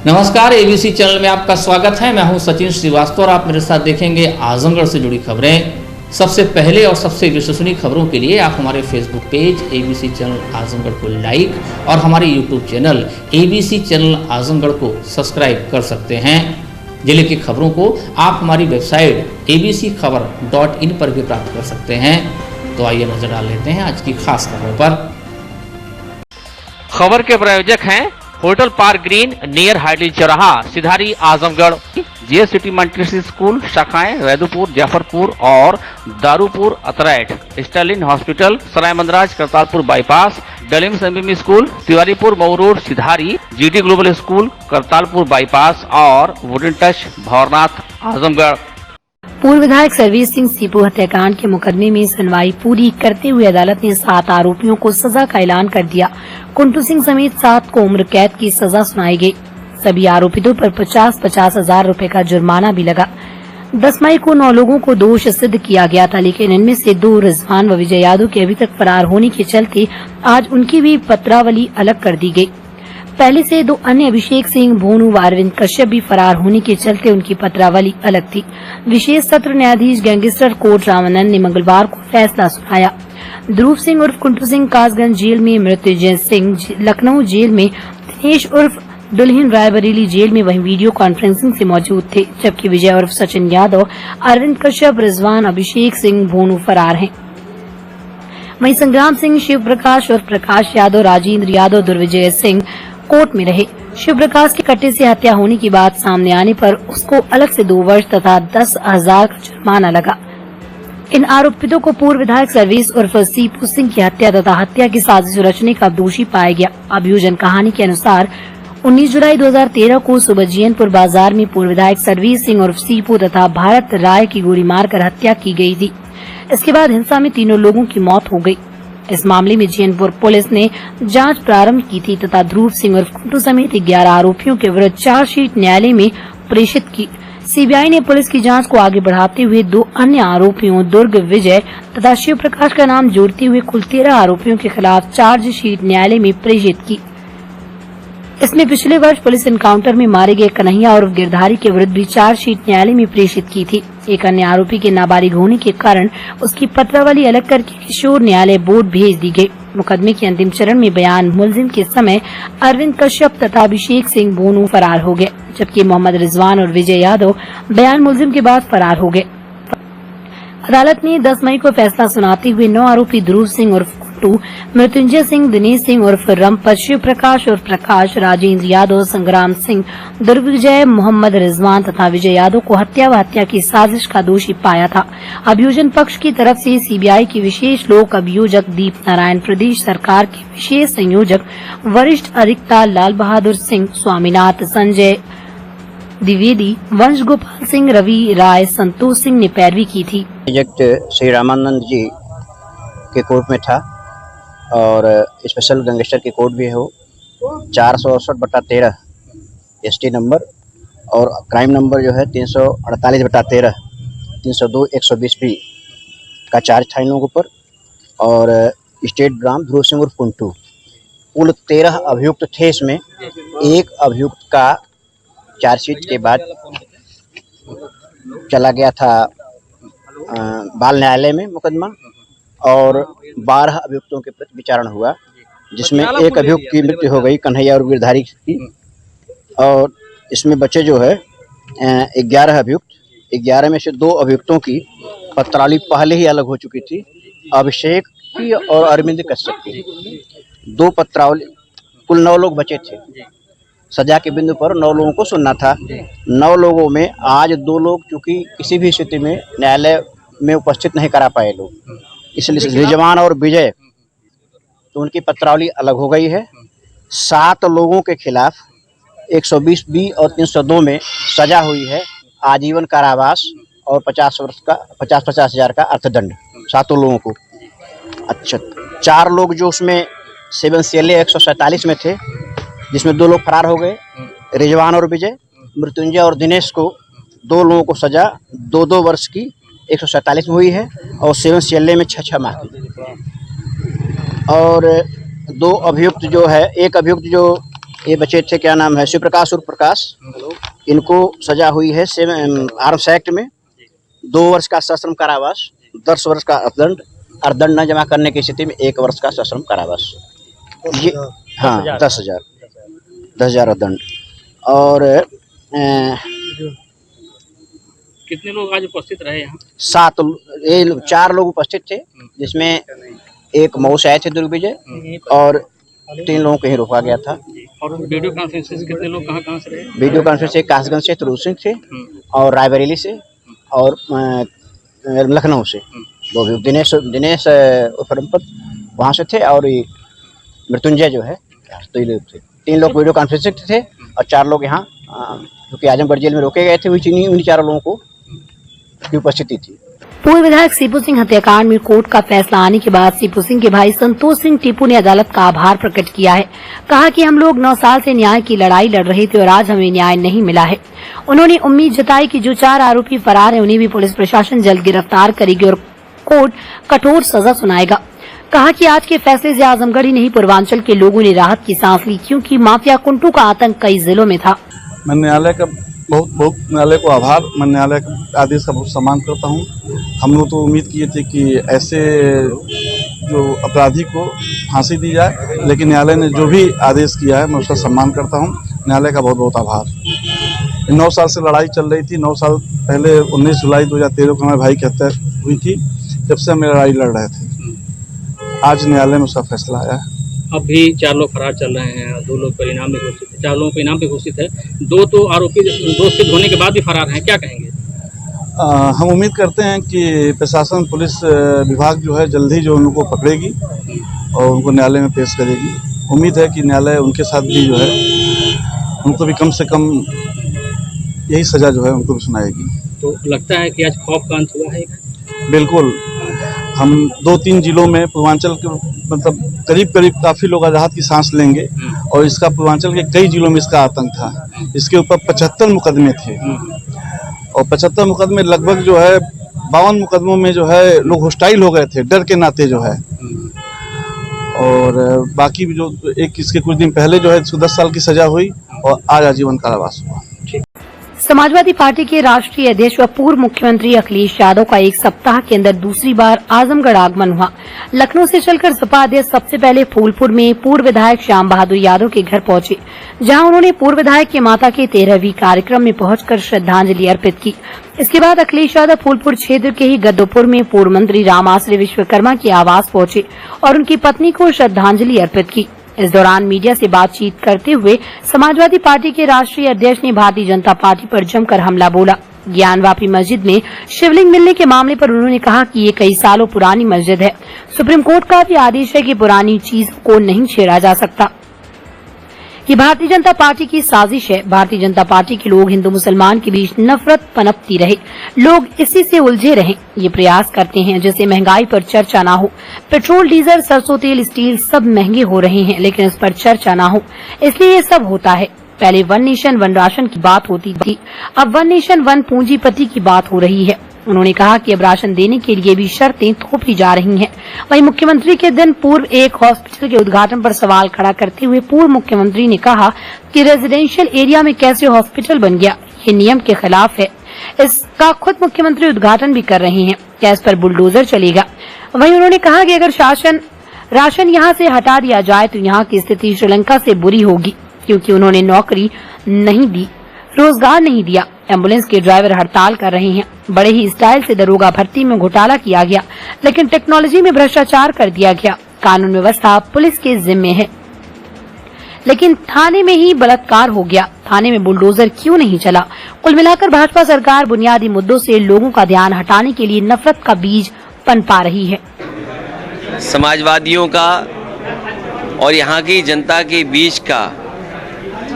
नमस्कार, ABC channel में आपका स्वागत है। मैं हूं सचिन श्रीवास्तव और आप मेरे साथ देखेंगे आजमगढ़ से जुड़ी खबरें। सबसे पहले और सबसे विश्वसनीय खबरों के लिए आप हमारे Facebook page ABC channel Azamgarh को लाइक और हमारे YouTube channel ABC channel Azamgarh को सब्सक्राइब कर सकते हैं। जिले की खबरों को आप हमारी वेबसाइट abcखबर.in पर भी प्राप्त कर सकते हैं। तो आइए नजर डाल लेते हैं आज की खास खबरों पर। खबर के प्रायोजक हैं hotel park green near Haidi चौराहा, Sidhari, Azamgarh. GS city multi school शाखाएं रैदुपुर, जफरपुर और Darupur, Atraith. Sterling hospital, Sarai Mandraj, Kartarpur bypass. Dalims MME school, Tiwaripur, Mau road, Sidhari. GD global school, Kartarpur bypass और वुडन टच, भौरनाथ, आजमगढ़। पूर्व विधायक सर्वेश सिंह सीपू हत्याकांड के मुकदमे में सुनवाई पूरी करते हुए अदालत ने 7 आरोपियों को सजा का ऐलान कर दिया। कुंटू सिंह समेत 7 को उम्र कैद की सजा सुनाई गई। सभी आरोपितों पर 50-50 हजार रूपए का जुर्माना भी लगा। 10 मई को 9 लोगों को दोष सिद्ध किया गया था, लेकिन इनमें से 2 रिजवान व विजय यादव के अभी तक फरार होने के चलते आज उनकी भी पत्रावली अलग कर दी गयी। पहले से 2 अन्य अभिषेक सिंह, भोनू व अरविंद कश्यप भी फरार होने के चलते उनकी पत्रावली अलग थी। विशेष सत्र न्यायाधीश गैंगस्टर कोर्ट रामानंद ने मंगलवार को फैसला सुनाया। ध्रुव सिंह उर्फ कुंटू सिंह कासगंज जेल में, मृत्युंजय सिंह लखनऊ जेल में, दिनेश उर्फ दुल्हिन रायबरेली जेल में वहीं वीडियो कॉन्फ्रेंसिंग से मौजूद थे, जबकि विजय उर्फ सचिन यादव, अरविंद कश्यप, रिजवान, अभिषेक सिंह, भोनू फरार हैं। वहीं संग्राम सिंह, शिव प्रकाश उर्फ प्रकाश यादव, राजेंद्र यादव, दुर्विजय सिंह कोर्ट में रहे। शिव प्रकाश के कट्टे से हत्या होने की बात सामने आने पर उसको अलग से 2 वर्ष तथा 10,000 का जुर्माना लगा। इन आरोपितों को पूर्व विधायक सर्वेश उर्फ सीपू सिंह की हत्या तथा हत्या की साजिश रचने का दोषी पाया गया। अभियोजन कहानी के अनुसार 19 जुलाई 2013 को सुबह जियनपुर बाजार में पूर्व विधायक सर्वेश सिंह उर्फ सीपू तथा भारत राय की गोली मारकर हत्या की गई थी। इसके बाद हिंसा में 3 लोगों की मौत हो गई। इस मामले में जियनपुर पुलिस ने जांच प्रारंभ की थी तथा ध्रुव सिंह उर्फ कुंटू समेत 11 आरोपियों के विरुद्ध चार्जशीट न्यायालय में प्रेषित की। सीबीआई ने पुलिस की जांच को आगे बढ़ाते हुए 2 अन्य आरोपियों दुर्ग विजय तथा शिव प्रकाश का नाम जोड़ते हुए कुल 13 आरोपियों के खिलाफ चार्जशीट न्यायालय में प्रेषित की। इसमें पिछले वर्ष पुलिस एनकाउंटर में मारे गए कन्हैया और गिरधारी के विरुद्ध भी चार्जशीट न्यायालय में प्रेषित की थी। एक अन्य आरोपी के नाबालिग होने के कारण उसकी पत्रावली अलग करके किशोर न्यायालय बोर्ड भेज दी गई। मुकदमे के अंतिम चरण में बयान मुलजिम के समय अरविंद कश्यप तथा अभिषेक सिंह भोनू फरार हो गए, जबकि मोहम्मद रिजवान और विजय यादव बयान मुलजिम के बाद फरार हो गए। अदालत ने 10 मई को फैसला सुनाते हुए 9 आरोपी ध्रुव सिंह उर्फ कुंटू, मृत्युंजय सिंह, दिनेश सिंह उर्फ रमपत, शिव प्रकाश उर्फ प्रकाश, राजेंद्र यादव, संग्राम सिंह, दुर्विजय, मोहम्मद रिजवान तथा विजय यादव को हत्या व हत्या की साजिश का दोषी पाया था। अभियोजन पक्ष की तरफ से सीबीआई के विशेष लोक अभियोजक दीप नारायण, प्रदेश सरकार के विशेष संयोजक वरिष्ठ अधिवक्ता लाल बहादुर सिंह, स्वामीनाथ, संजय द्विवेदी, वंश गोपाल सिंह, रवि राय, संतोष सिंह ने पैरवी की थी। प्रोजेक्ट श्री रामानंद जी के कोर्ट में था और स्पेशल गैंगस्टर की कोर्ट भी हो। 468/13 ST नंबर और क्राइम नंबर जो है 348/13, 302/120B का चार्ज था इन लोगों पर। और स्टेट ग्राम ध्रुव सिंह उर्फ कुंटू, कुल 13 अभियुक्त थे। इसमें एक अभियुक्त का चार्जशीट के बाद चला गया था बाल न्यायालय में मुकदमा और 12 अभियुक्तों के प्रति विचारण हुआ, जिसमें एक अभियुक्त की मृत्यु हो गई, कन्हैया और गिरधारी की। और इसमें बचे जो है 11 अभियुक्त, 11 में से 2 अभियुक्तों की पत्रावली पहले ही अलग हो चुकी थी, अभिषेक की और अरविंद कश्यप की। 2 पत्रावली, कुल 9 लोग बचे थे। सजा के बिंदु पर 9 लोगों को सुनना था। 9 लोगों में आज 2 लोग चूंकि किसी भी स्थिति में न्यायालय में उपस्थित नहीं करा पाए लोग, इसलिए रिजवान और विजय, तो उनकी पत्रावली अलग हो गई है। 7 लोगों के खिलाफ 120B और 302 में सजा हुई है, आजीवन कारावास और 50 हजार का अर्थदंड 7 लोगों को। अच्छा, 4 लोग जो उसमें 7 CLA 147 में थे, जिसमें 2 लोग फरार हो गए, रिजवान और विजय। मृत्युंजय और दिनेश को 2 लोगों को सजा 2-2 वर्ष की 147 में हुई है और 7 CLA में 6-6 माह की। और 2 अभियुक्त जो है, एक अभियुक्त जो ये बच्चे थे, क्या नाम है, शिव प्रकाश उर्फ प्रकाश। इनको सजा हुई है आर्म्स एक्ट में 2 वर्ष का सश्रम कारावास, 10 वर्ष का अर्थदंड और दंड न जमा करने की स्थिति में 1 वर्ष का सश्रम कारावास। ये हाँ 10,000 दंड। और कितने लोग आज उपस्थित रहे यहाँ? 4 लोग उपस्थित थे, जिसमें एक मऊ से आए थे दुर्विजय और 3 लोगों को ही रोका गया था। और वीडियो कॉन्फ्रेंस कितने लोग कहाँ से रहे? वीडियो कॉन्फ्रेंस से कासगंज से, तुरुल सिंह से और रायबरेली से और लखनऊ से। 2 भी दिनेश वहाँ से थे और मृत्युंजय जो है, तो ये लोग थे। 3 लोग वीडियो कॉन्फ्रेंस से थे और 4 लोग यहाँ क्योंकि आजमगढ़ जेल में रोके गए थे, उन्हीं 4 लोगों को की उपस्थिति थी। पूर्व विधायक सीपू सिंह हत्याकांड में कोर्ट का फैसला आने के बाद सीपू सिंह के भाई संतोष सिंह टीपू ने अदालत का आभार प्रकट किया है। कहा कि हम लोग 9 साल से न्याय की लड़ाई लड़ रहे थे और आज हमें न्याय नहीं मिला है। उन्होंने उम्मीद जताई कि जो 4 आरोपी फरार हैं उन्हें भी पुलिस प्रशासन जल्द गिरफ्तार करेगी और कोर्ट कठोर सजा सुनाएगा। कहा कि आज के फैसले से आजमगढ़ ही नहीं पूर्वांचल के लोगों ने राहत की सांस ली, क्योंकि माफिया कुंटू का आतंक कई जिलों में था। मैं न्यायालय का बहुत न्यायालय को आभार, मैं न्यायालय के आदेश का बहुत सम्मान करता हूँ। हम लोग तो उम्मीद किए थे कि ऐसे जो अपराधी को फांसी दी जाए, लेकिन न्यायालय ने जो भी आदेश किया है मैं उसका सम्मान करता हूँ। न्यायालय का बहुत बहुत आभार। 9 साल से लड़ाई चल रही थी। 9 साल पहले 19 जुलाई 2013 को हमारे भाई की हत्या हुई थी, जब से हम लड़ाई लड़ रहे थे। आज न्यायालय में उसका फैसला आया है। अब भी 4 लोग फरार चल रहे हैं, 2 लोग पर इनाम भी घोषित है, 4 लोगों पर इनाम भी घोषित है। 2 तो आरोपी दोष सिद्ध होने के बाद भी फरार हैं, क्या कहेंगे? हम उम्मीद करते हैं कि प्रशासन, पुलिस विभाग जो है जल्द ही जो उनको पकड़ेगी और उनको न्यायालय में पेश करेगी। उम्मीद है कि न्यायालय उनके साथ भी जो है उनको भी कम से कम यही सजा जो है उनको भी सुनाएगी। तो लगता है कि आज खौफ का अंत हुआ है? बिल्कुल। हम 2-3 जिलों में पूर्वांचल के मतलब करीब काफ़ी लोग राहत की सांस लेंगे। और इसका पूर्वांचल के कई जिलों में इसका आतंक था। इसके ऊपर 75 मुकदमे थे और 75 मुकदमे लगभग जो है 52 मुकदमों में जो है लोग हॉस्टाइल हो गए थे, डर के नाते जो है। और बाकी भी जो एक इसके कुछ दिन पहले जो है 10 साल की सजा हुई और आज आजीवन कारावास हुआ। समाजवादी पार्टी के राष्ट्रीय अध्यक्ष व पूर्व मुख्यमंत्री अखिलेश यादव का 1 सप्ताह के अंदर दूसरी बार आजमगढ़ आगमन हुआ। लखनऊ से चलकर सपा अध्यक्ष सबसे पहले फूलपुर में पूर्व विधायक श्याम बहादुर यादव के घर पहुंचे, जहां उन्होंने पूर्व विधायक की माता के 13वीं कार्यक्रम में पहुंचकर श्रद्धांजलि अर्पित की। इसके बाद अखिलेश यादव फूलपुर क्षेत्र के ही गद्दोपुर में पूर्व मंत्री रामाश्रय विश्वकर्मा के आवास पहुंचे और उनकी पत्नी को श्रद्धांजलि अर्पित की। इस दौरान मीडिया से बातचीत करते हुए समाजवादी पार्टी के राष्ट्रीय अध्यक्ष ने भारतीय जनता पार्टी पर जमकर हमला बोला। ज्ञानवापी मस्जिद में शिवलिंग मिलने के मामले पर उन्होंने कहा कि ये कई सालों पुरानी मस्जिद है। सुप्रीम कोर्ट का भी आदेश है कि पुरानी चीजों को नहीं छेड़ा जा सकता। ये भारतीय जनता पार्टी की साजिश है। भारतीय जनता पार्टी के लोग हिंदू मुसलमान के बीच नफरत पनपती रहे, लोग इसी से उलझे रहे। ये प्रयास करते हैं जिससे महंगाई पर चर्चा ना हो। पेट्रोल, डीजल, सरसों तेल, स्टील सब महंगे हो रहे हैं, लेकिन इस पर चर्चा ना हो, इसलिए ये सब होता है। पहले 1 नेशन 1 राशन की बात होती थी, अब 1 नेशन 1 पूंजीपति की बात हो रही है। उन्होंने कहा कि अब राशन देने के लिए भी शर्तें थोपी जा रही हैं। वहीं मुख्यमंत्री के दिन पूर्व एक हॉस्पिटल के उद्घाटन पर सवाल खड़ा करते हुए पूर्व मुख्यमंत्री ने कहा कि रेजिडेंशियल एरिया में कैसे हॉस्पिटल बन गया, ये नियम के खिलाफ है। इसका खुद मुख्यमंत्री उद्घाटन भी कर रहे हैं, क्या इस पर बुलडोजर चलेगा? वहीं उन्होंने कहा कि अगर राशन यहाँ से हटा दिया जाए तो यहाँ की स्थिति श्रीलंका से बुरी होगी, क्योंकि उन्होंने नौकरी नहीं दी, रोजगार नहीं दिया। एम्बुलेंस के ड्राइवर हड़ताल कर रहे हैं। बड़े ही स्टाइल से दरोगा भर्ती में घोटाला किया गया, लेकिन टेक्नोलॉजी में भ्रष्टाचार कर दिया गया। कानून व्यवस्था पुलिस के जिम्मे है, लेकिन थाने में ही बलात्कार हो गया। थाने में बुलडोजर क्यों नहीं चला? कुल मिलाकर भाजपा सरकार बुनियादी मुद्दों से लोगों का ध्यान हटाने के लिए नफरत का बीज पनपा रही है। समाजवादियों का और यहाँ की जनता के बीच का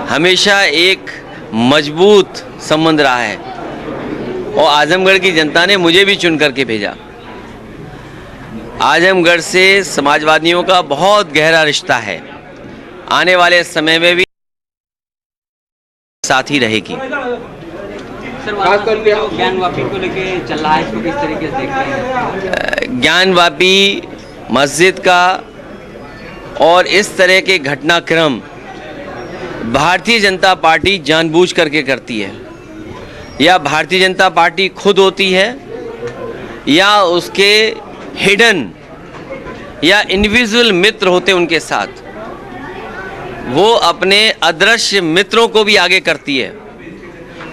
हमेशा एक मजबूत संबंध रहा है और आजमगढ़ की जनता ने मुझे भी चुन करके भेजा। आजमगढ़ से समाजवादियों का बहुत गहरा रिश्ता है, आने वाले समय में भी साथ ही रहेगी। खासतौर पे ज्ञानवापी को लेके चल रहा है, इसको किस तरीके से देखते हैं? ज्ञानवापी मस्जिद का और इस तरह के घटनाक्रम भारतीय जनता पार्टी जानबूझ करके करती है, या भारतीय जनता पार्टी खुद होती है, या उसके हिडन या इंडिविजुअल मित्र होते उनके साथ, वो अपने अदृश्य मित्रों को भी आगे करती है।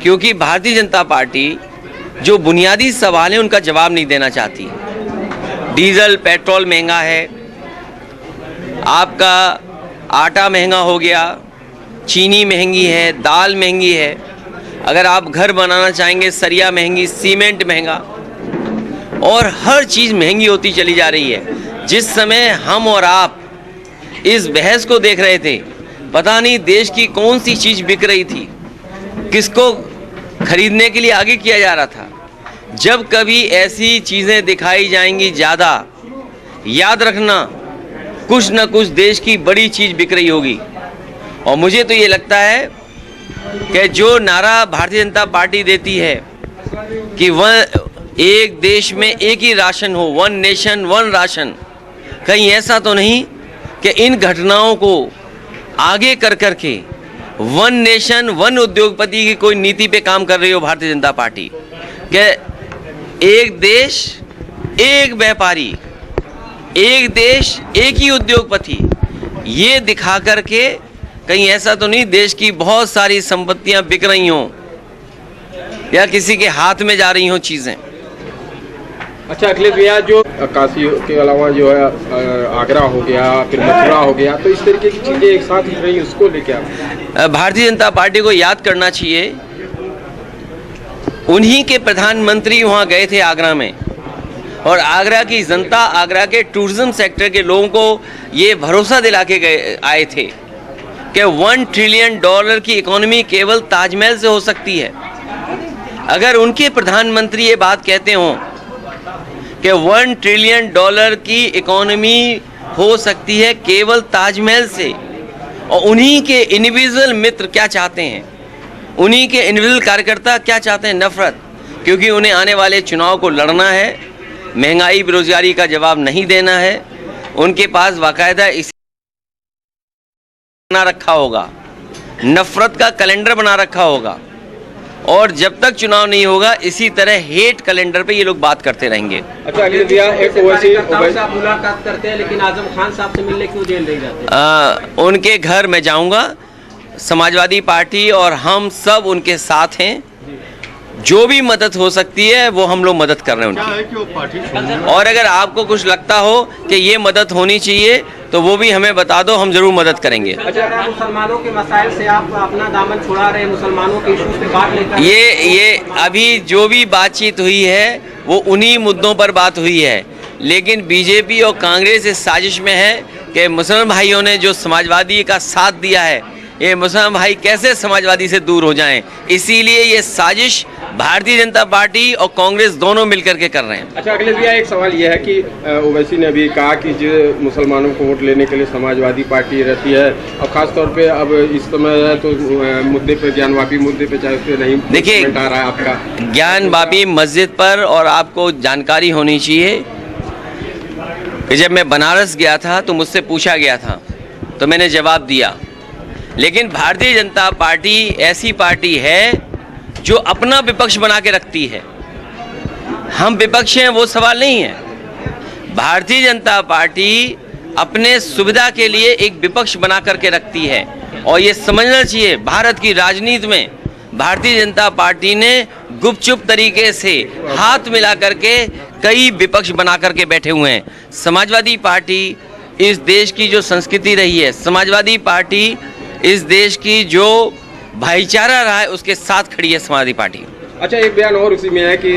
क्योंकि भारतीय जनता पार्टी जो बुनियादी सवाल है उनका जवाब नहीं देना चाहती। डीजल पेट्रोल महंगा है, आपका आटा महंगा हो गया, चीनी महंगी है, दाल महंगी है, अगर आप घर बनाना चाहेंगे सरिया महंगी, सीमेंट महंगा, और हर चीज़ महंगी होती चली जा रही है। जिस समय हम और आप इस बहस को देख रहे थे, पता नहीं देश की कौन सी चीज़ बिक रही थी, किसको खरीदने के लिए आगे किया जा रहा था। जब कभी ऐसी चीज़ें दिखाई जाएंगी ज़्यादा, याद रखना कुछ न कुछ देश की बड़ी चीज़ बिक रही होगी। और मुझे तो ये लगता है कि जो नारा भारतीय जनता पार्टी देती है कि एक देश में एक ही राशन हो, वन नेशन वन राशन, कहीं ऐसा तो नहीं कि इन घटनाओं को आगे कर करके वन नेशन वन उद्योगपति की कोई नीति पे काम कर रही हो भारतीय जनता पार्टी, कि एक देश एक व्यापारी, एक देश एक ही उद्योगपति, ये दिखा करके कहीं ऐसा तो नहीं देश की बहुत सारी संपत्तियां बिक रही हों या किसी के हाथ में जा रही हों चीज़ें। अच्छा अखिलेश भैया, जो काशी के अलावा जो है आगरा हो गया, फिर मथुरा हो गया, तो इस तरीके की चीज़ें एक साथ ही रही, उसको लेके आप भारतीय जनता पार्टी को याद करना चाहिए, उन्हीं के प्रधानमंत्री वहाँ गए थे आगरा में, और आगरा की जनता, आगरा के टूरिज्म सेक्टर के लोगों को ये भरोसा दिला के गए आए थे कि $1 ट्रिलियन की इकोनॉमी केवल ताजमहल से हो सकती है। अगर उनके प्रधानमंत्री ये बात कहते हों कि $1 ट्रिलियन की इकोनॉमी हो सकती है केवल ताजमहल से, और उन्हीं के इंडिविजुअल मित्र क्या चाहते हैं, उन्हीं के इंडिविजुअल कार्यकर्ता क्या चाहते हैं, नफरत, क्योंकि उन्हें आने वाले चुनाव को लड़ना है, महंगाई बेरोजगारी का जवाब नहीं देना है। उनके पास बाकायदा इसी बना रखा होगा, नफरत का कैलेंडर बना रखा होगा, और जब तक चुनाव नहीं होगा इसी तरह हेट कैलेंडर पे ये लोग बात करते रहेंगे। अच्छा अखिलेश भैया, एक आप मुलाकात करते हैं लेकिन आजम खान साहब से मिलने क्यों जेल नहीं जाते? उनके घर मैं जाऊंगा, समाजवादी पार्टी और हम सब उनके साथ हैं, जो भी मदद हो सकती है वो हम लोग मदद कर रहे हैं उनकी। और अगर आपको कुछ लगता हो कि ये मदद होनी चाहिए तो वो भी हमें बता दो, हम जरूर मदद करेंगे। अच्छा, मुसलमानों के मसाइल से आप अपना दामन छुड़ा रहे हैं, मुसलमानों के इश्यूज पे बात लेकर ये अभी जो भी बातचीत हुई है वो उन्हीं मुद्दों पर बात हुई है, लेकिन बीजेपी और कांग्रेस इस साजिश में है कि मुसलमान भाइयों ने जो समाजवादी का साथ दिया है, ये मुसलमान भाई कैसे समाजवादी से दूर हो जाएं, इसीलिए ये साजिश भारतीय जनता पार्टी और कांग्रेस दोनों मिलकर के कर रहे हैं। अच्छा अखिलेश भैया, एक सवाल यह है कि ओवैसी ने अभी कहा कि जो मुसलमानों को वोट लेने के लिए समाजवादी पार्टी रहती है, और खास तौर पे अब इस समय है तो मुद्दे पे, ज्ञानवापी मुद्दे पे चाहे उस पर नहीं देखिए, आ रहा है आपका ज्ञानवापी मस्जिद पर, और आपको जानकारी होनी चाहिए कि जब मैं बनारस गया था तो मुझसे पूछा गया था तो मैंने जवाब दिया, लेकिन भारतीय जनता पार्टी ऐसी पार्टी है जो अपना विपक्ष बना के रखती है। हम विपक्ष हैं वो सवाल नहीं है। भारतीय जनता पार्टी अपने सुविधा के लिए एक विपक्ष बना करके रखती है, और ये समझना चाहिए भारत की राजनीति में भारतीय जनता पार्टी ने गुपचुप तरीके से हाथ मिला करके कई विपक्ष बना करके बैठे हुए हैं। समाजवादी पार्टी इस देश की जो संस्कृति रही है, समाजवादी पार्टी इस देश की जो भाईचारा रहा है, उसके साथ खड़ी है समाजवादी पार्टी। अच्छा, एक बयान और उसी में है कि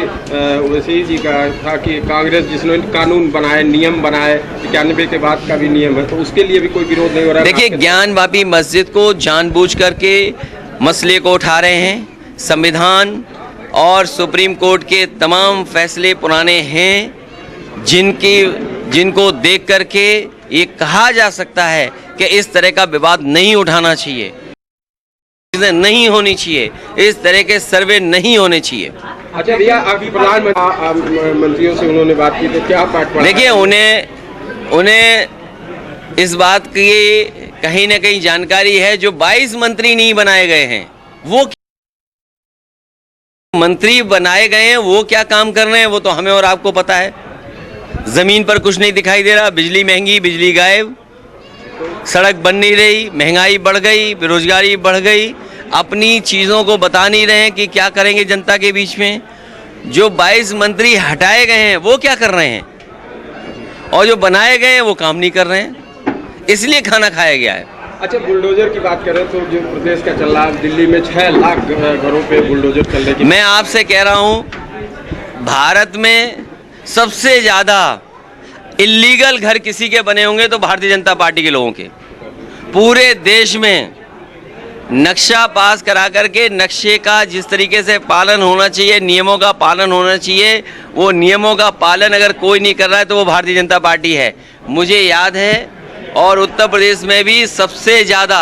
ओवैसी जी का था कि कांग्रेस जिसने कानून बनाए, नियम बनाए, 91 के बाद का भी नियम है, तो उसके लिए भी कोई विरोध नहीं हो रहा है। देखिए, ज्ञानवापी मस्जिद को जानबूझ करके मसले को उठा रहे हैं। संविधान और सुप्रीम कोर्ट के तमाम फैसले पुराने हैं, जिनको देख करके ये कहा जा सकता है कि इस तरह का विवाद नहीं उठाना चाहिए, चीजें नहीं होनी चाहिए, इस तरह के सर्वे नहीं होने चाहिए। अच्छा भैया, आप प्रधानमंत्रियों से उन्होंने बात की तो क्या पाठ पढ़ा? देखिए, उन्हें इस बात कहीं ना कहीं जानकारी है, जो 22 मंत्री नहीं बनाए गए हैं, वो मंत्री बनाए गए हैं, वो क्या काम कर रहे हैं वो तो हमें और आपको पता है। जमीन पर कुछ नहीं दिखाई दे रहा, बिजली महंगी, बिजली गायब, सड़क बन नहीं रही, महंगाई बढ़ गई, बेरोजगारी बढ़ गई, अपनी चीज़ों को बता नहीं रहे हैं कि क्या करेंगे जनता के बीच में। जो 22 मंत्री हटाए गए हैं वो क्या कर रहे हैं, और जो बनाए गए हैं वो काम नहीं कर रहे हैं, इसलिए खाना खाया गया है। अच्छा, बुलडोजर की बात करें तो जो प्रदेश का चल रहा है, दिल्ली में 6 लाख घरों पे बुलडोजर चलने की, मैं आपसे कह रहा हूँ, भारत में सबसे ज़्यादा इल्लीगल घर किसी के बने होंगे तो भारतीय जनता पार्टी के लोगों के। पूरे देश में नक्शा पास करा करके नक्शे का जिस तरीके से पालन होना चाहिए, नियमों का पालन होना चाहिए, वो नियमों का पालन अगर कोई नहीं कर रहा है तो वो भारतीय जनता पार्टी है। मुझे याद है, और उत्तर प्रदेश में भी सबसे ज़्यादा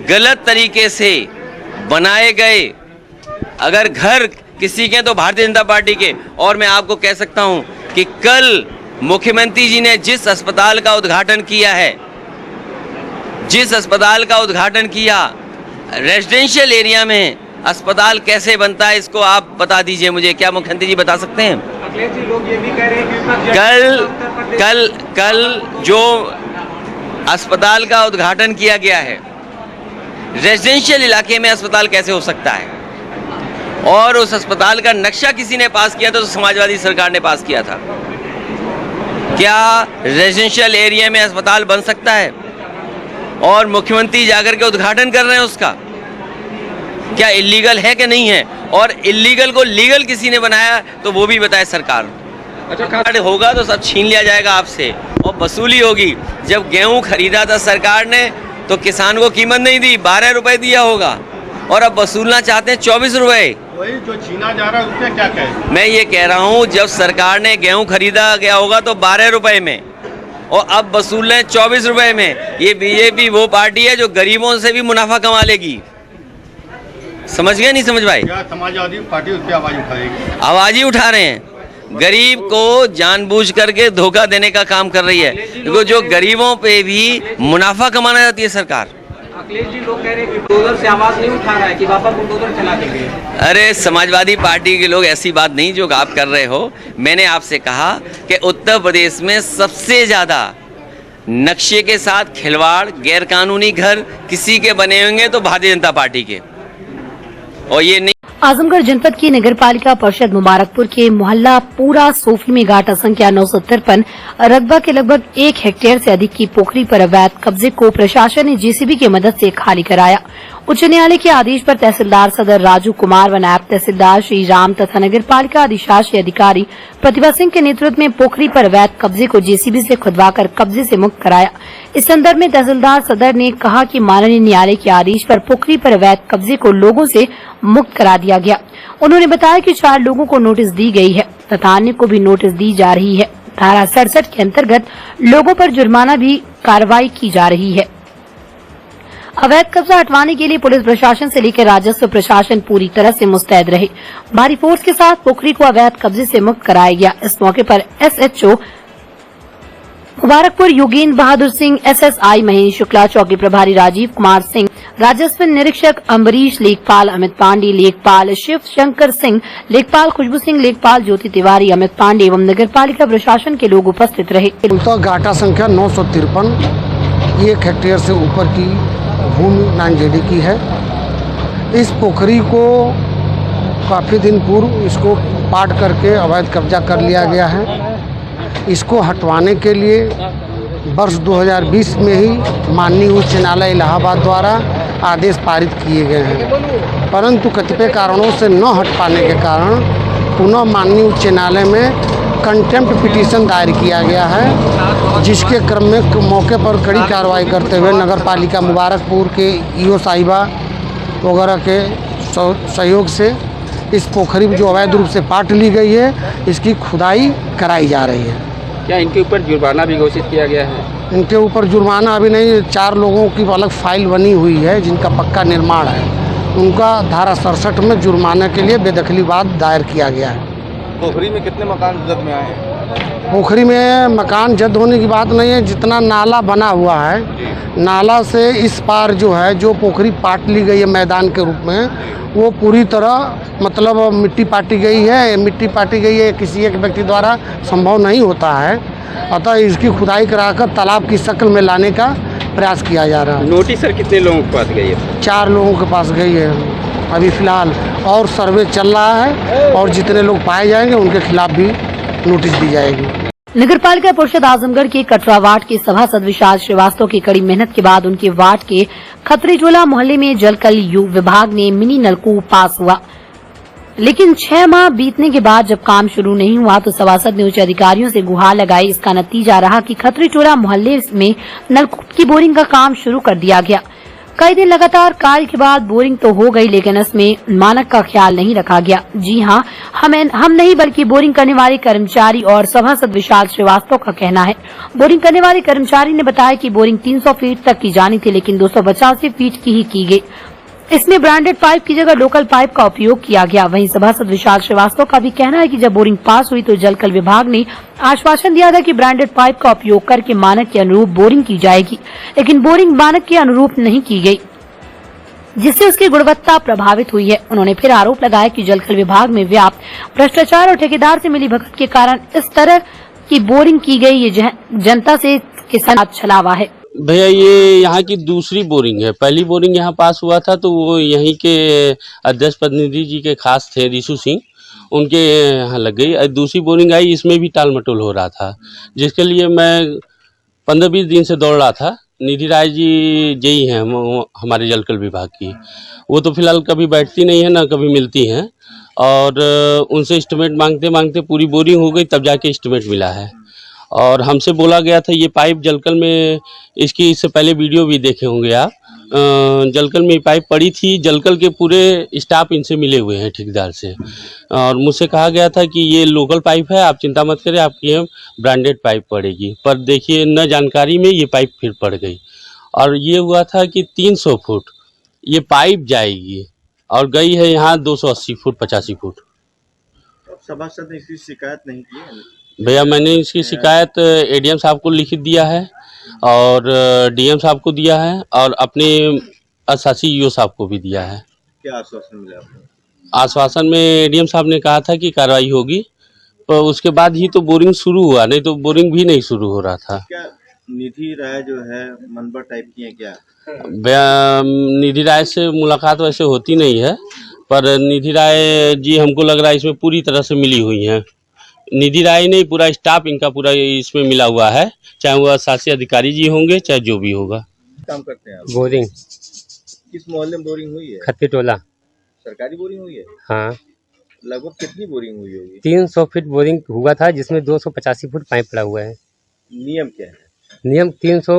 गलत तरीके से बनाए गए अगर घर किसी के तो भारतीय जनता पार्टी के। और मैं आपको कह सकता हूं कि कल मुख्यमंत्री जी ने जिस अस्पताल का उद्घाटन किया है, जिस अस्पताल का उद्घाटन किया, रेजिडेंशियल एरिया में अस्पताल कैसे बनता है इसको आप बता दीजिए मुझे, क्या मुख्यमंत्री जी बता सकते हैं? अखिलेश जी, लोग ये भी कह रहे हैं कि कल जो अस्पताल का उद्घाटन किया गया है, रेजिडेंशियल इलाके में अस्पताल कैसे हो सकता है? और उस अस्पताल का नक्शा किसी ने पास किया था तो समाजवादी सरकार ने पास किया था। क्या रेजिडेंशियल एरिया में अस्पताल बन सकता है? और मुख्यमंत्री जाकर के उद्घाटन कर रहे हैं उसका। क्या इल्लीगल है कि नहीं है? और इल्लीगल को लीगल किसी ने बनाया तो वो भी बताए सरकार। अच्छा, कार्ड होगा तो सब छीन लिया जाएगा आपसे और वसूली होगी। जब गेहूं खरीदा था सरकार ने तो किसान को कीमत नहीं दी, 12 रुपए दिया होगा, और अब वसूलना चाहते हैं 24 रुपए। वही जो छीना जा रहा है उसमें क्या कहें? मैं ये कह रहा हूँ, जब सरकार ने गेहूं खरीदा गया होगा तो 12 रुपए में, और अब वसूल रहे हैं 24 रुपए में। ये बीजेपी वो पार्टी है जो गरीबों से भी मुनाफा कमा लेगी। समझ गए नहीं समझ भाई? क्या समाजवादी पार्टी उस पर आवाज उठाएगी? आवाज ही उठा रहे हैं। गरीब को जानबूझ करके धोखा देने का काम कर रही है, क्योंकि जो गरीबों पे भी मुनाफा कमाना चाहती है सरकार। अखिलेश जी, लोग कह रहे हैं कि बुलडोजर से आवाज नहीं उठा रहा है कि वापस बुलडोजर चला देंगे। अरे समाजवादी पार्टी के लोग ऐसी बात नहीं जो आप कर रहे हो। मैंने आपसे कहा कि उत्तर प्रदेश में सबसे ज़्यादा नक्शे के साथ खिलवाड़, गैरकानूनी घर किसी के बने होंगे तो भारतीय जनता पार्टी के, और ये नहीं। आजमगढ़ जनपद की नगर पालिका परिषद मुबारकपुर के मोहल्ला पूरा सोफी में घाटा संख्या 953 रकबा के लगभग 1 हेक्टेयर से अधिक की पोखरी पर अवैध कब्जे को प्रशासन ने जेसीबी की मदद से खाली कराया। उच्च न्यायालय के आदेश पर तहसीलदार सदर राजू कुमार व नायब तहसीलदार श्री राम तथा नगर पालिका अधिशासी अधिकारी प्रतिभा सिंह के नेतृत्व में पोखरी पर अवैध कब्जे को जेसीबी से खुदवाकर कब्जे से मुक्त कराया। इस संदर्भ में तहसीलदार सदर ने कहा कि माननीय न्यायालय के आदेश पर पोखरी पर अवैध कब्जे को लोगों से मुक्त करा दिया गया। उन्होंने बताया कि 4 लोगों को नोटिस दी गई है तथा अन्य को भी नोटिस दी जा रही है। धारा 67 के अंतर्गत लोगों पर जुर्माना भी कार्रवाई की जा रही है। अवैध कब्जा हटवाने के लिए पुलिस प्रशासन से लेकर राजस्व प्रशासन पूरी तरह से मुस्तैद रहे। भारी फोर्स के साथ पोखरी को अवैध कब्जे से मुक्त कराया गया। इस मौके पर एसएचओ मुबारकपुर योगेंद्र बहादुर सिंह, एसएसआई महेश शुक्ला, चौकी प्रभारी राजीव कुमार सिंह, राजस्व निरीक्षक अम्बरीश, लेखपाल अमित पांडे, लेखपाल शिव शंकर सिंह, लेखपाल खुशबू सिंह, लेखपाल ज्योति तिवारी, अमित पांडे एवं नगर पालिका प्रशासन के लोग उपस्थित रहे। घाटा संख्या 953 1 हेक्टेयर से ऊपर की भूमि नानजेडी की है। इस पोखरी को काफ़ी दिन पूर्व इसको पाट करके अवैध कब्जा कर लिया गया है। इसको हटवाने के लिए वर्ष 2020 में ही माननीय उच्च न्यायालय इलाहाबाद द्वारा आदेश पारित किए गए हैं, परंतु कतिपय कारणों से न हट पाने के कारण पुनः माननीय उच्च न्यायालय में कंटेम्प्ट पिटीशन दायर किया गया है, जिसके क्रम में मौके पर कड़ी कार्रवाई करते हुए नगर पालिका मुबारकपुर के ईओ साहिबा वगैरह के सहयोग से इस पोखरी जो अवैध रूप से पाट ली गई है, इसकी खुदाई कराई जा रही है। क्या इनके ऊपर जुर्माना भी घोषित किया गया है? इनके ऊपर जुर्माना अभी नहीं, 4 लोगों की अलग फाइल बनी हुई है जिनका पक्का निर्माण है। उनका धारा 67 में जुर्माने के लिए बेदखली वाद दायर किया गया है। पोखरी में कितने मकान जब्त में आए हैं? पोखरी में मकान जद होने की बात नहीं है, जितना नाला बना हुआ है, नाला से इस पार जो है, जो पोखरी पाट ली गई है मैदान के रूप में, वो पूरी तरह मतलब मिट्टी पाटी गई है। मिट्टी पाटी गई है किसी एक व्यक्ति द्वारा संभव नहीं होता है, अतः इसकी खुदाई कराकर तालाब की शक्ल में लाने का प्रयास किया जा रहा है। नोटिस सर कितने लोगों के पास गई है? 4 लोगों के पास गई है अभी फ़िलहाल, और सर्वे चल रहा है, और जितने लोग पाए जाएंगे उनके खिलाफ भी नोटिस दी जाएगी। नगर पालिका परिषद आजमगढ़ के कटरा वार्ड के सभासद विशाल श्रीवास्तव की कड़ी मेहनत के बाद उनके वार्ड के खतरीटोला मोहल्ले में जलकल विभाग ने मिनी नलकूप पास हुआ, लेकिन 6 माह बीतने के बाद जब काम शुरू नहीं हुआ तो सभासद ने उच्च अधिकारियों से गुहार लगाई। इसका नतीजा रहा कि खतरीटोला मोहल्ले में नलकूप की बोरिंग का काम शुरू कर दिया गया। कई दिन लगातार कार्य के बाद बोरिंग तो हो गई, लेकिन इसमें मानक का ख्याल नहीं रखा गया। जी हां, हम नहीं बल्कि बोरिंग करने वाले कर्मचारी और सभासद विशाल श्रीवास्तव का कहना है। बोरिंग करने वाले कर्मचारी ने बताया कि बोरिंग 300 फीट तक की जानी थी, लेकिन 285 फीट की ही की गई। इसमें ब्रांडेड पाइप की जगह लोकल पाइप का उपयोग किया गया। वहीं सभासद विशाल श्रीवास्तव का भी कहना है कि जब बोरिंग पास हुई तो जलकल विभाग ने आश्वासन दिया था कि ब्रांडेड पाइप का उपयोग करके मानक के अनुरूप बोरिंग की जाएगी, लेकिन बोरिंग मानक के अनुरूप नहीं की गई, जिससे उसकी गुणवत्ता प्रभावित हुई है। उन्होंने फिर आरोप लगाया कि जलकल विभाग में व्याप्त भ्रष्टाचार और ठेकेदार से मिलीभगत के कारण इस तरह की बोरिंग की गई, ये जनता से के साथ छलावा है। भैया ये यहाँ की दूसरी बोरिंग है। पहली बोरिंग यहाँ पास हुआ था तो वो यहीं के अध्यक्ष प्रतिनिधि जी के खास थे ऋषु सिंह, उनके यहाँ लग गई। दूसरी बोरिंग आई, इसमें भी टाल मटोल हो रहा था, जिसके लिए मैं 15-20 दिन से दौड़ रहा था। निधि राय जी जेई हैं हमारे जलकल विभाग की, वो तो फिलहाल कभी बैठती नहीं है ना कभी मिलती हैं, और उनसे एस्टिमेट मांगते मांगते पूरी बोरिंग हो गई, तब जाके एस्टिमेट मिला है। और हमसे बोला गया था ये पाइप जलकल में, इससे पहले वीडियो भी देखे होंगे आप, जलकल में पाइप पड़ी थी। जलकल के पूरे स्टाफ इनसे मिले हुए हैं ठेकेदार से, और मुझसे कहा गया था कि ये लोकल पाइप है, आप चिंता मत करें, आपकी ये ब्रांडेड पाइप पड़ेगी। पर देखिए न जानकारी में ये पाइप फिर पड़ गई, और ये हुआ था कि 300 फुट ये पाइप जाएगी और गई है यहाँ 280 फुट 85 फुट। सभासद ने इसकी शिकायत नहीं की है? भैया मैंने इसकी शिकायत एडीएम साहब को लिखित दिया है, और डीएम साहब को दिया है, और अपने अशासी ईओ साहब को भी दिया है। क्या आश्वासन मिला आपको? आश्वासन में एडीएम साहब ने कहा था कि कार्रवाई होगी, पर उसके बाद ही तो बोरिंग शुरू हुआ, नहीं तो बोरिंग भी नहीं शुरू हो रहा था। क्या निधि राय जो है मनबर टाइप की है क्या? निधि राय से मुलाकात वैसे होती नहीं है, पर निधि राय जी हमको लग रहा है इसमें पूरी तरह से मिली हुई हैं। निधि राय नहीं, पूरा स्टाफ इनका पूरा इसमें मिला हुआ है, चाहे वो शासी अधिकारी जी होंगे चाहे जो भी होगा। काम करते हैं आप? बोरिंग किस मोहल्ले में बोरिंग हुई है? खतरीटोला। सरकारी बोरिंग हुई है? हाँ। लगभग कितनी बोरिंग हुई होगी? 300 फीट बोरिंग हुआ था, जिसमें 285 फुट पाइप पड़ा हुआ है। नियम क्या है? नियम 300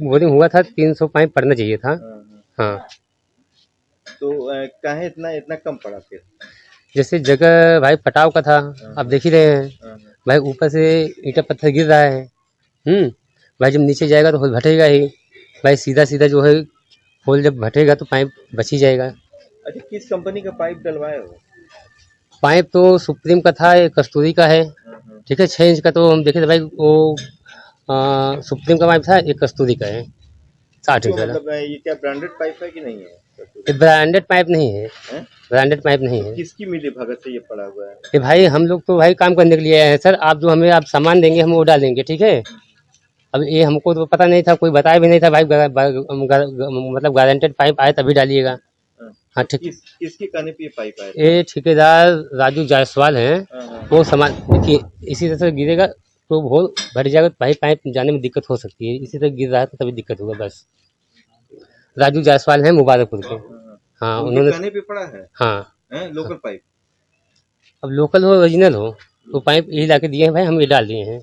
बोरिंग हुआ था, 300 पाइप पड़ना चाहिए था। हाँ। तो काहे इतना कम पड़ा फिर? जैसे जगह भाई पटाव का था, आप देख ही रहे हैं भाई, ऊपर से ईंटा पत्थर गिर रहा है। भाई जब नीचे जाएगा तो होल भटेगा ही भाई, सीधा सीधा जो है होल जब भटेगा तो पाइप बच ही जाएगा। अच्छा, किस कंपनी का पाइप डलवाए हो? पाइप तो सुप्रीम का था, एक कस्तूरी का है, ठीक है। 6 इंच का तो हम देखे थे भाई, वो सुप्रीम का पाइप था, एक कस्तूरी का है 60 इंच वाला। ये क्या ब्रांडेड पाइप है कि नहीं है? ब्रांडेड पाइप नहीं है, ब्रांडेड पाइप नहीं है। किसकी मिली भगत से ये पड़ा हुआ है? ये भाई हम लोग तो भाई काम करने के लिए आए हैं सर, आप जो हमें आप सामान देंगे हम वो डालेंगे, ठीक है। अब ये हमको तो पता नहीं था, कोई बताया भी नहीं था भाई, मतलब गारंटेड पाइप आए तभी डालिएगा। हाँ ठीक। किसके कहने पे ये पाइप आया? ये ठेकेदार राजू जायसवाल हैं, वो सामान देखिए इसी तरह से गिरेगा तो बहुत भर जाएगा, तो भाई पाइप जाने में दिक्कत हो सकती है, इसी तरह गिर रहा है तो तभी दिक्कत होगा बस। राजू जायसवाल हैं मुबारकपुर के। हाँ, उन्होंने कहने पे पड़ा है। हाँ, लोकल पाइप। अब लोकल हो ओरिजिनल हो तो पाइप यही ला के दिए हैं भाई, हम ये डाल दिए हैं।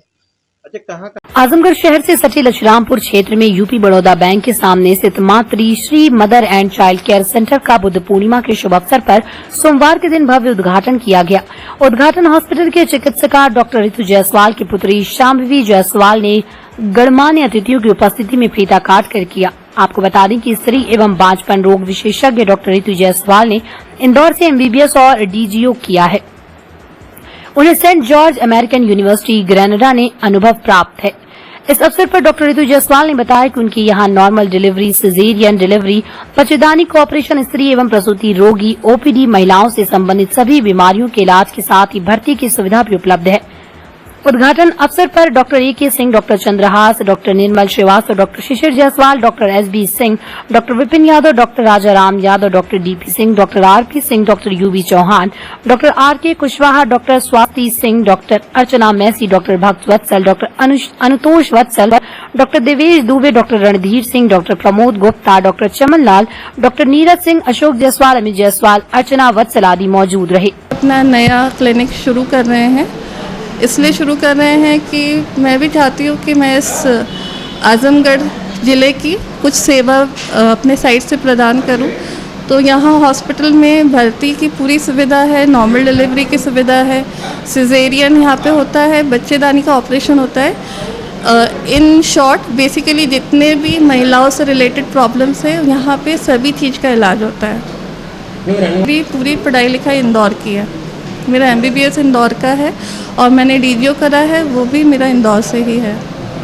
अच्छा, कहाँ? आजमगढ़ शहर से सटे लछरामपुर क्षेत्र में यूपी बड़ौदा बैंक के सामने स्थित मातृ Shri mother and child care centre का बुद्ध पूर्णिमा के शुभ अवसर पर सोमवार के दिन भव्य उद्घाटन किया गया। उद्घाटन हॉस्पिटल के चिकित्सका डॉक्टर ऋतु जायसवाल की पुत्री शाम्भवी जायसवाल ने गणमान्य अतिथियों की उपस्थिति में फीता काट कर किया। आपको बता दें कि स्त्री एवं बांझपन रोग विशेषज्ञ डॉक्टर ऋतु जायसवाल ने इंदौर से MBBS और DGO किया है। उन्हें Saint George American University Grenada ने अनुभव प्राप्त है। इस अवसर पर डॉक्टर रितु जायसवाल ने बताया कि उनके यहाँ नॉर्मल डिलीवरी, सिजेरियन डिलीवरी, बच्चेदानी को ऑपरेशन, स्त्री एवं प्रसूति रोगी, ओपीडी, महिलाओं से संबंधित सभी बीमारियों के इलाज के साथ ही भर्ती की सुविधा भी उपलब्ध है। उद्घाटन अवसर पर doctor A K. Singh, doctor Chandrahas, doctor Nirmal Srivastava, doctor Shishir Jaiswal, doctor S B. Singh, doctor Vipin Yadav, doctor Raja Ram Yadav, doctor D P. Singh, doctor R P. Singh, doctor U B. Chauhan, doctor R K. Kushwaha, doctor Swati Singh, doctor Archana Massey, doctor Bhakt Vatsal, doctor Anutosh Vatsal, doctor Devesh Dubey, doctor Randhir Singh, doctor Pramod Gupta, doctor Chaman Lal, doctor Neeraj Singh, Ashok Jaiswal, Amit Jaiswal, Archana वत्सल आदि मौजूद रहे। अपना नया क्लिनिक शुरू कर रहे हैं, इसलिए शुरू कर रहे हैं कि मैं भी चाहती हूँ कि मैं इस आजमगढ़ ज़िले की कुछ सेवा अपने साइड से प्रदान करूँ। तो यहाँ हॉस्पिटल में भर्ती की पूरी सुविधा है, नॉर्मल डिलीवरी की सुविधा है, सिजेरियन यहाँ पे होता है, बच्चेदानी का ऑपरेशन होता है। इन शॉर्ट बेसिकली जितने भी महिलाओं से रिलेटेड प्रॉब्लम्स है यहाँ पे सभी चीज़ का इलाज होता है। मेरी पूरी पढ़ाई लिखाई इंदौर की है, मेरा MBBS इंदौर का है और मैंने DGO करा है, वो भी मेरा इंदौर से ही है।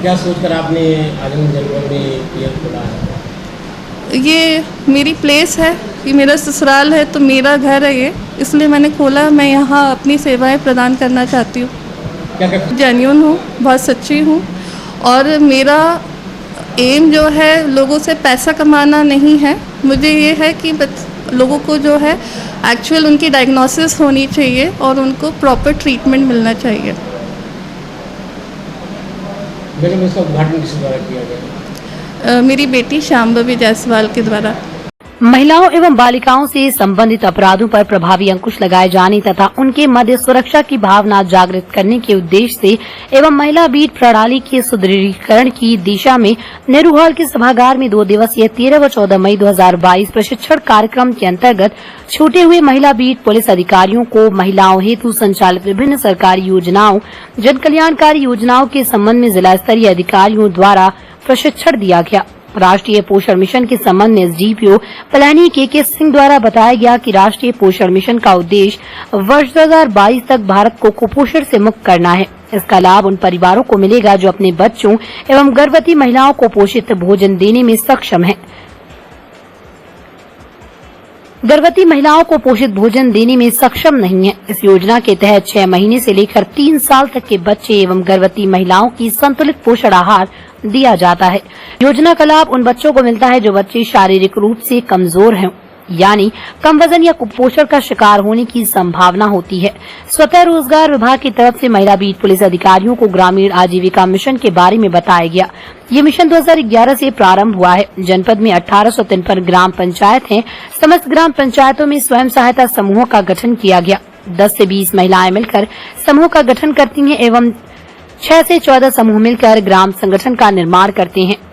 क्या सोचकर आपने आजमगढ़ में PF खोला है? ये मेरी प्लेस है, ये मेरा ससुराल है, तो मेरा घर है ये, इसलिए मैंने खोला। मैं यहाँ अपनी सेवाएं प्रदान करना चाहती हूँ। जेन्युइन हूँ, बहुत सच्ची हूँ और मेरा एम जो है लोगों से पैसा कमाना नहीं है। मुझे ये है कि लोगों को जो है एक्चुअल उनकी डायग्नोसिस होनी चाहिए और उनको प्रॉपर ट्रीटमेंट मिलना चाहिए। मैडम, इसका उद्घाटन किस द्वारा किया गया? मेरी बेटी शांभवी जायसवाल के द्वारा। महिलाओं एवं बालिकाओं से संबंधित अपराधों पर प्रभावी अंकुश लगाए जाने तथा उनके मध्य सुरक्षा की भावना जागृत करने के उद्देश्य से एवं महिला बीट प्रणाली के सुदृढ़ीकरण की दिशा में नेहरू हॉल के सभागार में 2 दिवसीय 13 व 14 मई 2022 प्रशिक्षण कार्यक्रम के अंतर्गत छूटे हुए महिला बीट पुलिस अधिकारियों को महिलाओं हेतु संचालित विभिन्न सरकारी योजनाओं, जन कल्याणकारी योजनाओं के संबंध में जिला स्तरीय अधिकारियों द्वारा प्रशिक्षण दिया गया। राष्ट्रीय पोषण मिशन के संबंध में SDPO पलानी के सिंह द्वारा बताया गया कि राष्ट्रीय पोषण मिशन का उद्देश्य वर्ष 2022 तक भारत को कुपोषण से मुक्त करना है। इसका लाभ उन परिवारों को मिलेगा जो अपने बच्चों एवं गर्भवती महिलाओं को पोषित भोजन देने में सक्षम हैं। गर्भवती महिलाओं को पोषित भोजन देने में सक्षम नहीं है। इस योजना के तहत 6 महीने से लेकर 3 साल तक के बच्चे एवं गर्भवती महिलाओं की संतुलित पोषण आहार दिया जाता है। योजना का लाभ उन बच्चों को मिलता है जो बच्चे शारीरिक रूप से कमजोर हैं, यानी कम वजन या कुपोषण का शिकार होने की संभावना होती है। स्वतः रोजगार विभाग की तरफ से महिला बीट पुलिस अधिकारियों को ग्रामीण आजीविका मिशन के बारे में बताया गया। ये मिशन 2011 से प्रारंभ हुआ है। जनपद में 1853 ग्राम पंचायत हैं। समस्त ग्राम पंचायतों में स्वयं सहायता समूहों का गठन किया गया। 10 से 20 महिलाएं मिलकर समूह का गठन करती हैं एवं 6 से 14 समूह मिलकर ग्राम संगठन का निर्माण करते हैं।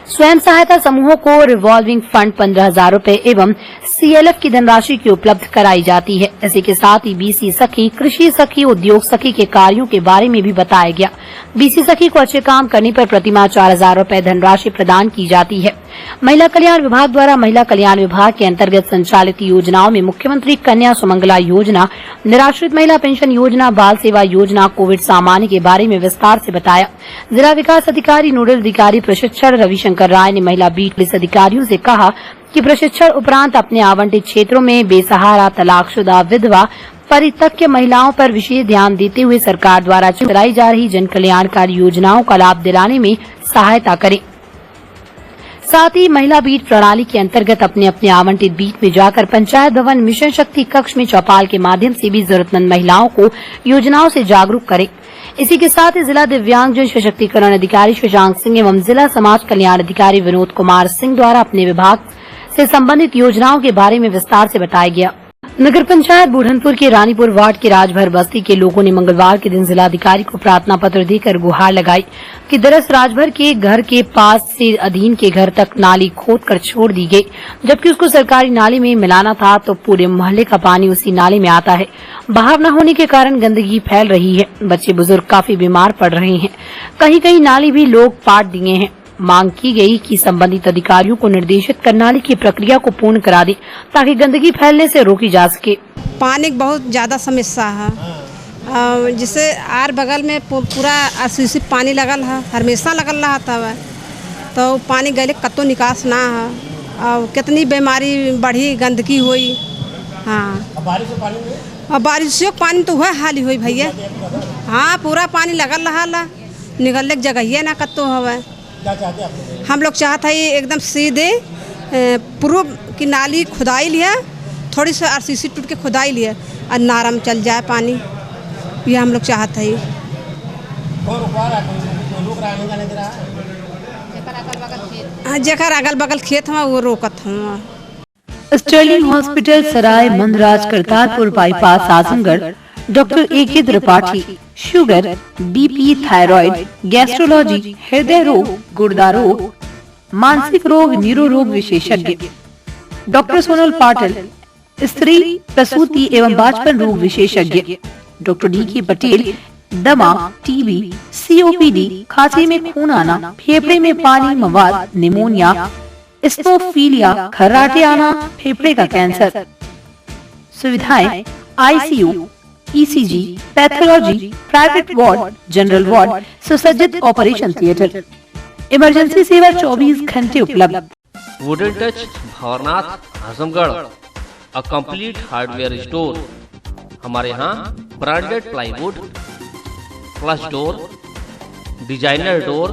स्वयं सहायता समूहों को रिवॉल्विंग फंड 15,000 रूपए एवं CLF की धनराशि की उपलब्ध कराई जाती है। इसी के साथ ही BC सखी, कृषि सखी, उद्योग सखी के कार्यों के बारे में भी बताया गया। BC सखी को अच्छे काम करने पर प्रतिमाह 4,000 रूपए धनराशि प्रदान की जाती है। महिला कल्याण विभाग द्वारा महिला कल्याण विभाग के अंतर्गत संचालित योजनाओं में मुख्यमंत्री कन्या सुमंगला योजना, निराश्रित महिला पेंशन योजना, बाल सेवा योजना, कोविड सामान्य के बारे में विस्तार से बताया। जिला विकास अधिकारी नोडल अधिकारी प्रशिक्षण रविशंकर राय ने महिला बीट पुलिस अधिकारियों से कहा कि प्रशिक्षण उपरांत अपने आवंटित क्षेत्रों में बेसहारा, तलाकशुदा, विधवा, परित्यक्त महिलाओं पर विशेष ध्यान देते हुए सरकार द्वारा चलाई जा रही जन कल्याणकारी योजनाओं का लाभ दिलाने में सहायता करें। साथ ही महिला बीट प्रणाली के अंतर्गत अपने अपने आवंटित बीट में जाकर पंचायत भवन, मिशन शक्ति कक्ष में चौपाल के माध्यम से भी जरूरतमंद महिलाओं को योजनाओं से जागरूक करें। इसी के साथ ही जिला दिव्यांगजन सशक्तिकरण अधिकारी शशांक सिंह एवं जिला समाज कल्याण अधिकारी विनोद कुमार सिंह द्वारा अपने विभाग से संबंधित योजनाओं के बारे में विस्तार से बताया गया। नगर पंचायत बुढ़नपुर के रानीपुर वार्ड के राजभर बस्ती के लोगों ने मंगलवार के दिन जिलाधिकारी को प्रार्थना पत्र देकर गुहार लगाई कि दरअसल राजभर के घर के पास से अधीन के घर तक नाली खोदकर छोड़ दी गई, जबकि उसको सरकारी नाली में मिलाना था तो पूरे मोहल्ले का पानी उसी नाले में आता है। बहाव न होने के कारण गंदगी फैल रही है। बच्चे बुजुर्ग काफी बीमार पड़ रहे हैं। कहीं कहीं नाली भी लोग पाट दिए हैं। मांग की गई कि संबंधित अधिकारियों को निर्देशित कर नाली की प्रक्रिया को पूर्ण करा दे ताकि गंदगी फैलने से रोकी जा सके। पानी की बहुत ज्यादा समस्या है। जिससे आर बगल में पूरा आरसीसी पानी लगल है, हमेशा लगल रहा था वह, तो पानी गले कतो निकास ना है और कितनी बीमारी बढ़ी, गंदगी हुई। हाँ, बारिश पानी तो हुआ हाल ही हुई भैया। हाँ, पूरा पानी लगल रहा ला, निकलने की जगह ना कतो हवा। हम लोग चाहते हैं एकदम सीधे पूर्व की नाली खुदाई लिया, थोड़ी सी आरसीसी टूट के खुदाई लिया और नारम चल जाए पानी, ये हम लोग चाहते हैं। जेकर अगल बगल खेत हुआ वो रोकत हुआ। Sterling hospital Sarai Mandraj Kartarpur bypass Azamgarh doctor A.K. Tripathi sugar, BP, thyroid, gastrology, हृदय रोग, गुर्दा रोग, मानसिक रोग, न्यूरो रोग विशेषज्ञ डॉक्टर सोनल पाटिल स्त्री प्रसूति एवं बाजपन रोग विशेषज्ञ डॉक्टर D.K. पटेल दमा, टीबी, COPD, खांसी में खून आना, फेफड़े में पानी मवाद, निमोनिया, स्टोफीलिया, खर्राटे आना, फेफड़े का कैंसर। सुविधाएं ICU, ECG, pathology, private ward, general ward, सुसज्जित ऑपरेशन थिएटर, इमरजेंसी सेवा 24 घंटे उपलब्ध। Wooden touch Bhawarnath Azamgarh, a complete hardware store. हमारे यहाँ branded plywood, flush door, designer door,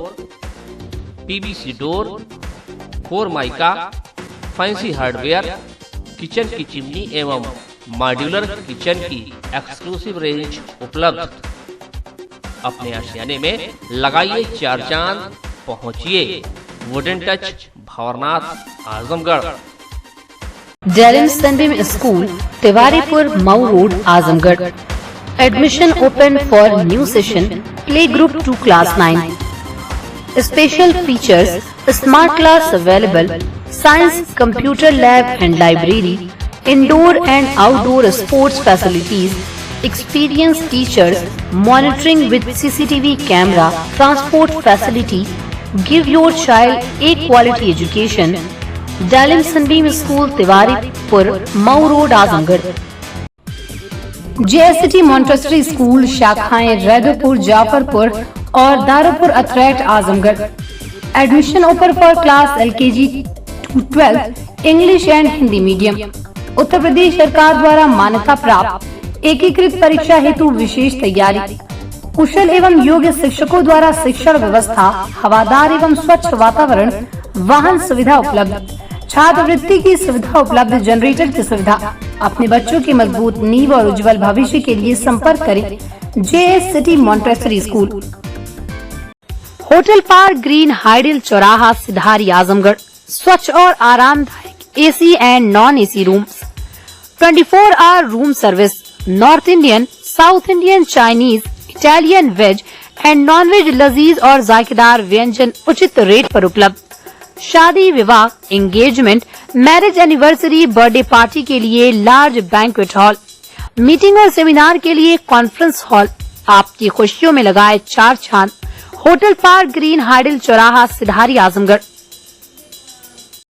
PVC door, 4 mica, fancy hardware, kitchen की चिमनी एवं मॉड्यूलर किचन की exclusive range उपलब्ध। अपने आशियाने में लगाइए 4 चांद, पहुंचिए wooden touch Bhawarnath Azamgarh. Darren sunbeam school Tiwaripur Mau road Azamgarh. Admission open for new session, play group 2 class 9। Special features, smart class available, science, computer lab and library, indoor and outdoor sports facilities, experienced teachers, monitoring with CCTV camera, transport facility. Give your child a quality education. Dalim Sunbeam School, Tiwaripur, Mau Road, Azamgarh. JSCT Montessori School, शाखाएं रैदुपुर, जाफरपुर और Darupur Atraith, Azamgarh. Admission open for class LKG to 12 English and Hindi medium. Uttar Pradesh सरकार द्वारा मान्यता प्राप्त एकीकृत परीक्षा हेतु विशेष तैयारी। कुशल एवं योग्य शिक्षकों द्वारा शिक्षण व्यवस्था, हवादार एवं स्वच्छ वातावरण, वाहन सुविधा उपलब्ध, छात्रवृत्ति की सुविधा उपलब्ध, जनरेटर की सुविधा। अपने बच्चों की मजबूत नींव और उज्जवल भविष्य के लिए संपर्क करें JSCT Montessori school. Hotel park green, hydel चौराहा, सिधारी, आजमगढ़। स्वच्छ और आरामदायक AC and non-AC rooms, 24-hour room service, North Indian, South Indian, Chinese, Italian, veg and non-veg लजीज और जायकेदार व्यंजन उचित रेट पर उपलब्ध। शादी, विवाह, engagement, marriage anniversary, birthday party के लिए लार्ज बैंक्वेट हॉल, मीटिंग और सेमिनार के लिए कॉन्फ्रेंस हॉल। आपकी खुशियों में लगाए 4 चांद। होटल पार्क ग्रीन, हाइडल चौराहा, सिधारी, आजमगढ़।